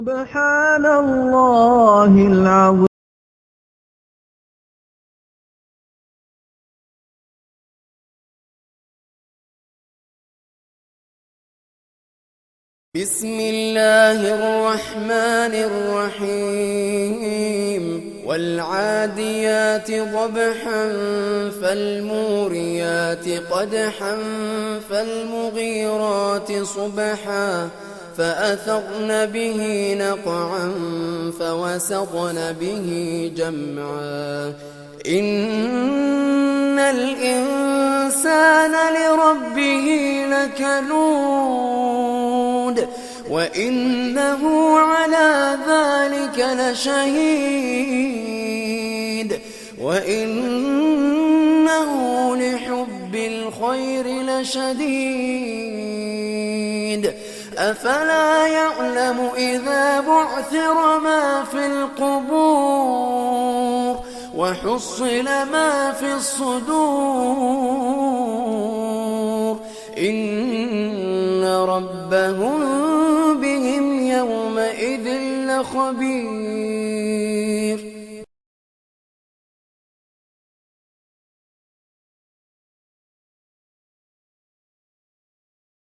سبحان الله العظيم. بسم الله الرحمن الرحيم والعاديات ضبحا فالموريات قدحا فالمغيرات صبحا فأثرن به نقعا فوسطن به جمعا إن الإنسان لربه لكنود وإنه على ذلك لشهيد وإنه لحب الخير لشديد أفلا يعلم إذا بعثر ما في القبور وحصل ما في الصدور إن ربهم بهم يومئذ لخبير